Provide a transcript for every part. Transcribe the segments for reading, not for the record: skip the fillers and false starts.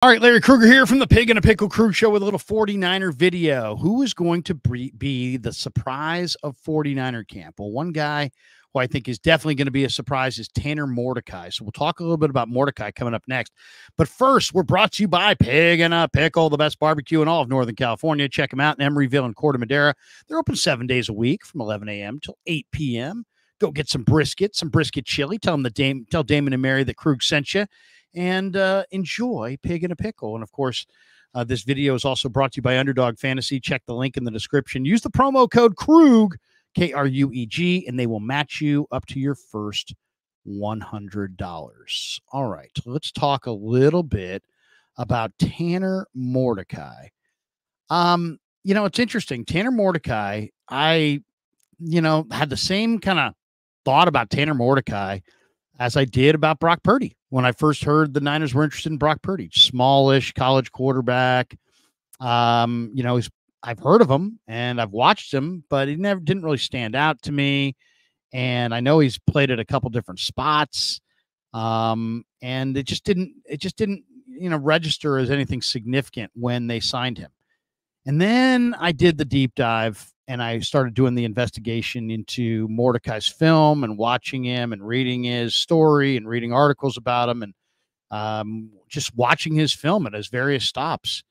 All right, Larry Krueger here from the Pig and a Pickle Crew Show with a little 49er video. Who is going to be the surprise of 49er camp? Well, one guy who I think is definitely going to be a surprise is Tanner Mordecai. So we'll talk a little bit about Mordecai coming up next. But first, we're brought to you by Pig and a Pickle, the best barbecue in all of Northern California. Check them out in Emeryville and Corte Madera. They're open 7 days a week from 11 a.m. till 8 p.m. Go get some brisket chili. Tell Damon and Mary that Krug sent you. And enjoy Pig and a Pickle. And, of course, this video is also brought to you by Underdog Fantasy. Check the link in the description. Use the promo code KRUG, K-R-U-E-G, and they will match you up to your first $100. All right, let's talk a little bit about Tanner Mordecai. It's interesting. Tanner Mordecai, I had the same kind of thought about Tanner Mordecai as I did about Brock Purdy when I first heard the Niners were interested in Brock Purdy. Smallish college quarterback. I've heard of him and I've watched him, but he didn't really stand out to me. And I know he's played at a couple different spots. And it just didn't register as anything significant when they signed him. And then I did the deep dive and I started doing the investigation into Mordecai's film and watching him and reading his story and reading articles about him and just watching his film at his various stops.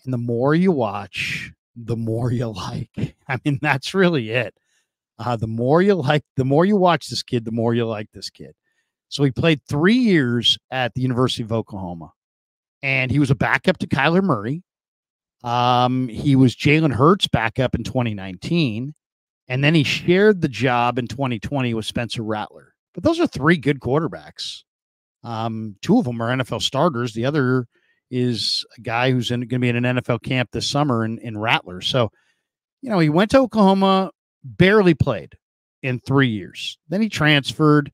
And the more you watch, the more you like. I mean, that's really it. The more you watch this kid, the more you like this kid. So he played 3 years at the University of Oklahoma, and he was a backup to Kyler Murray. He was Jalen Hurts' backup in 2019, and then he shared the job in 2020 with Spencer Rattler. But those are 3 good quarterbacks. 2 of them are NFL starters. The other is a guy who's going to be in an NFL camp this summer in Rattler. So, he went to Oklahoma, barely played in 3 years. Then he transferred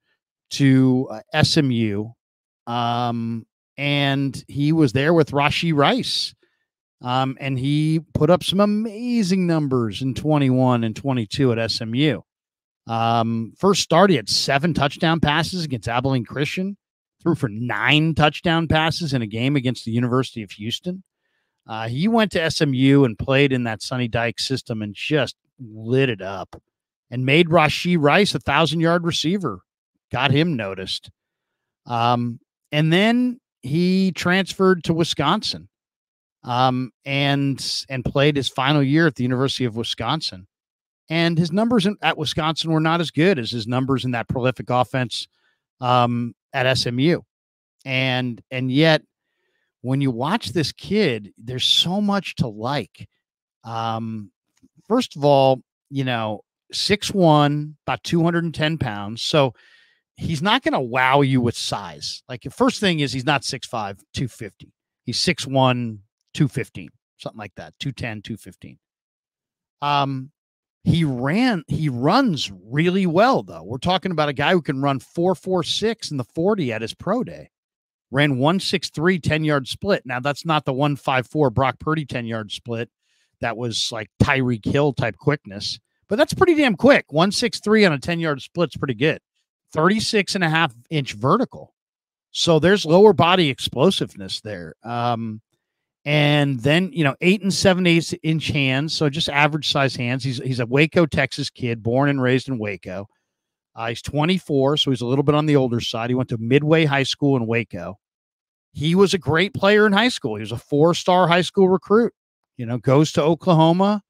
to SMU, and he was there with Rashee Rice. And he put up some amazing numbers in 21 and 22 at SMU. First start, he had 7 touchdown passes against Abilene Christian, threw for 9 touchdown passes in a game against the University of Houston. He went to SMU and played in that Sonny Dykes system and just lit it up and made Rashee Rice a 1,000-yard receiver, got him noticed. And then he transferred to Wisconsin. And played his final year at the University of Wisconsin. And his numbers at Wisconsin were not as good as his numbers in that prolific offense at SMU. And yet, when you watch this kid, there's so much to like. First of all, 6'1", about 210 pounds. So he's not going to wow you with size. Like, the first thing is he's not 6'5", 250. He's 6'1", 215, something like that. 210, 215. He runs really well, though. We're talking about a guy who can run 4.46 in the 40 at his pro day. Ran 1.63 10-yard split. Now, that's not the 1.54 Brock Purdy 10-yard split. That was like Tyreek Hill type quickness, but that's pretty damn quick. 1.63 on a 10-yard split's pretty good. 36.5-inch vertical. So there's lower body explosiveness there. And then, 8 7/8-inch hands. So just average size hands. He's a Waco, Texas kid, born and raised in Waco. He's 24. So he's a little bit on the older side. He went to Midway High School in Waco. He was a great player in high school. He was a 4-star high school recruit, goes to Oklahoma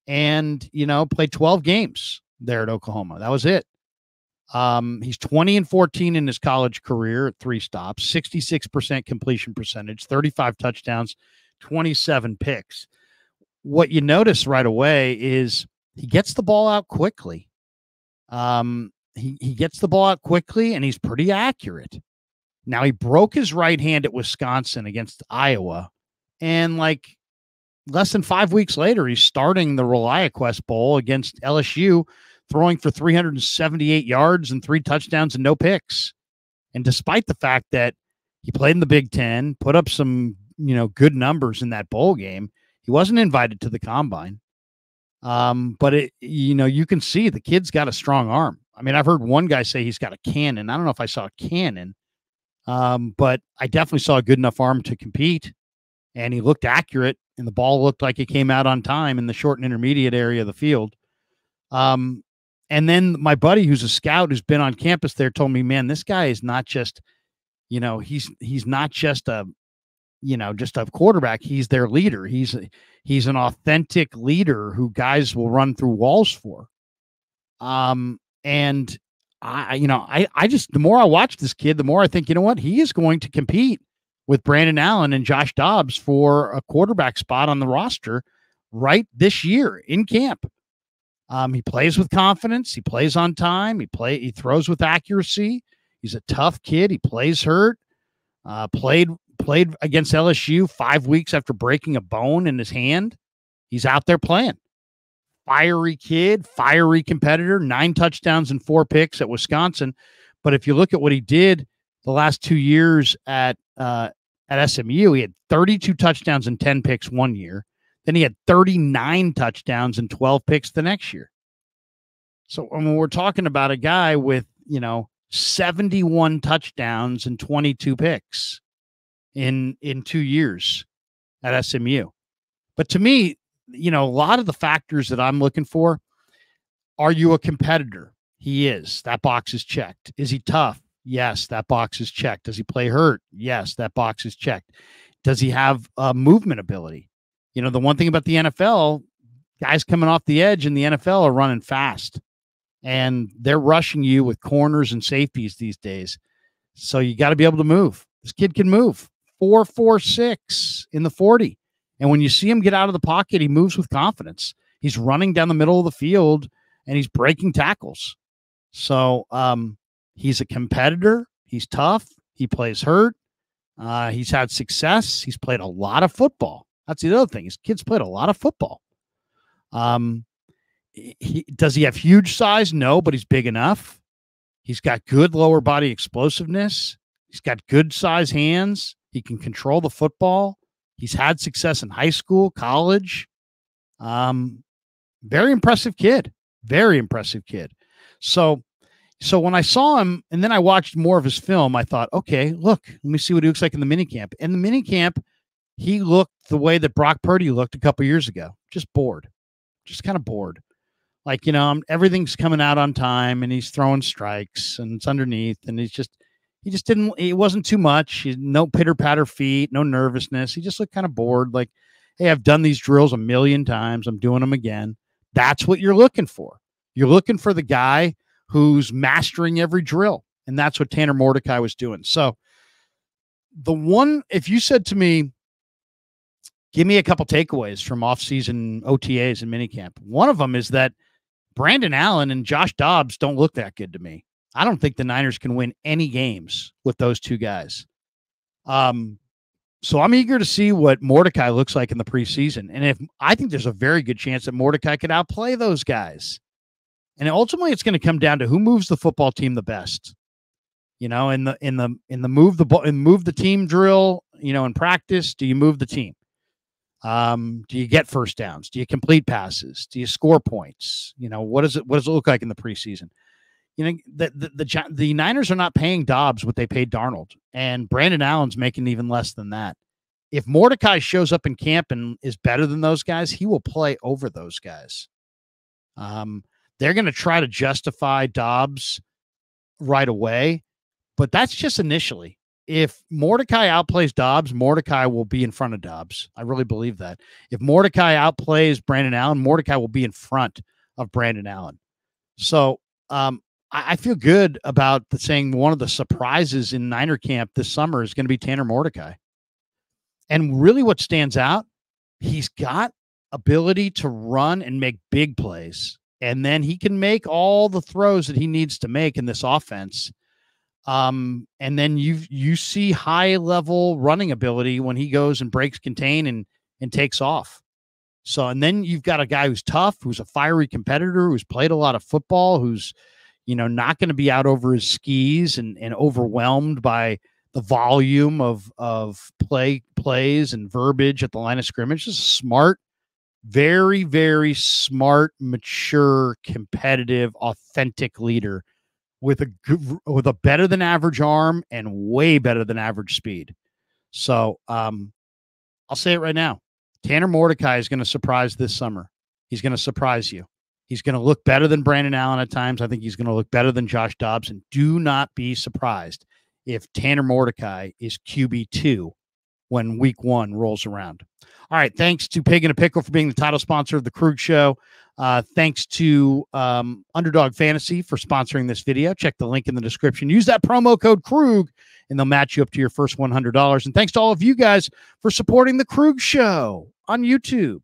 and, played 12 games there at Oklahoma. That was it. He's 20-14 in his college career at 3 stops, 66% completion percentage, 35 touchdowns, 27 picks. What you notice right away is he gets the ball out quickly. He gets the ball out quickly and he's pretty accurate. Now, he broke his right hand at Wisconsin against Iowa, and like less than 5 weeks later, he's starting the ReliaQuest Bowl against LSU, throwing for 378 yards and 3 touchdowns and no picks. And despite the fact that he played in the Big Ten, put up some, good numbers in that bowl game, he wasn't invited to the combine. But you can see the kid's got a strong arm. I mean, I've heard one guy say he's got a cannon. I don't know if I saw a cannon, But I definitely saw a good enough arm to compete, and he looked accurate, and the ball looked like it came out on time in the short and intermediate area of the field. Um, and then my buddy, who's a scout, who's been on campus there, told me, man, this guy is not just, he's not just a, just a quarterback. He's their leader. He's an authentic leader who guys will run through walls for. And I just, the more I watch this kid, the more I think, you know what, he is going to compete with Brandon Allen and Josh Dobbs for a quarterback spot on the roster right this year in camp. He plays with confidence. He plays on time. He throws with accuracy. He's a tough kid. He plays hurt. Played against LSU 5 weeks after breaking a bone in his hand. He's out there playing. Fiery kid, fiery competitor, 9 touchdowns and 4 picks at Wisconsin. But if you look at what he did the last 2 years at SMU, he had 32 touchdowns and 10 picks one year. Then he had 39 touchdowns and 12 picks the next year. So when we're talking about a guy with, 71 touchdowns and 22 picks in 2 years at SMU. But to me, a lot of the factors that I'm looking for, are you a competitor? He is. That box is checked. Is he tough? Yes, that box is checked. Does he play hurt? Yes, that box is checked. Does he have movement ability? The one thing about the NFL, guys coming off the edge in the NFL are running fast, and they're rushing you with corners and safeties these days. So you got to be able to move. This kid can move 4.46 in the 40. And when you see him get out of the pocket, he moves with confidence. He's running down the middle of the field and he's breaking tackles. So he's a competitor. He's tough. He plays hurt. He's had success. He's played a lot of football. That's the other thing. His kid's played a lot of football. Does he have huge size? No, but he's big enough. He's got good lower body explosiveness. He's got good size hands. He can control the football. He's had success in high school, college. Very impressive kid. Very impressive kid. So when I saw him and then I watched more of his film, I thought, okay, look, let me see what he looks like in the minicamp. In the minicamp, he looked the way that Brock Purdy looked a couple years ago, just bored, just kind of bored. Like, everything's coming out on time and he's throwing strikes and it's underneath and he just didn't, it wasn't too much. No pitter patter feet, no nervousness. He just looked kind of bored. Like, hey, I've done these drills a million times. I'm doing them again. That's what you're looking for. You're looking for the guy who's mastering every drill. And that's what Tanner Mordecai was doing. So if you said to me, give me a couple takeaways from off-season OTAs and minicamp, one of them is that Brandon Allen and Josh Dobbs don't look that good to me. I don't think the Niners can win any games with those two guys. So I'm eager to see what Mordecai looks like in the preseason. And I think there's a very good chance that Mordecai could outplay those guys. And ultimately it's going to come down to who moves the football team the best. In the move the team drill, in practice, do you move the team? Do you get first downs? Do you complete passes? Do you score points? What does it look like in the preseason? The Niners are not paying Dobbs what they paid Darnold, and Brandon Allen's making even less than that. If Mordecai shows up in camp and is better than those guys, he will play over those guys. They're going to try to justify Dobbs right away, but that's just initially. If Mordecai outplays Dobbs, Mordecai will be in front of Dobbs. I really believe that. If Mordecai outplays Brandon Allen, Mordecai will be in front of Brandon Allen. So I feel good about saying one of the surprises in Niner camp this summer is going to be Tanner Mordecai. And really what stands out, he's got ability to run and make big plays. And then he can make all the throws that he needs to make in this offense. And then you see high level running ability when he goes and breaks contain and takes off. So, and then you've got a guy who's tough, who's a fiery competitor, who's played a lot of football, who's, not going to be out over his skis and overwhelmed by the volume of plays and verbiage at the line of scrimmage. Just a smart, very, very smart, mature, competitive, authentic leader with a better than average arm and way better than average speed. So I'll say it right now. Tanner Mordecai is going to surprise this summer. He's going to surprise you. He's going to look better than Brandon Allen at times. I think he's going to look better than Josh Dobbs. And do not be surprised if Tanner Mordecai is QB2 when week 1 rolls around. All right. Thanks to Pig and a Pickle for being the title sponsor of the Krug Show. Thanks to Underdog Fantasy for sponsoring this video. Check the link in the description. Use that promo code Krug, and they'll match you up to your first $100. And thanks to all of you guys for supporting the Krug Show on YouTube.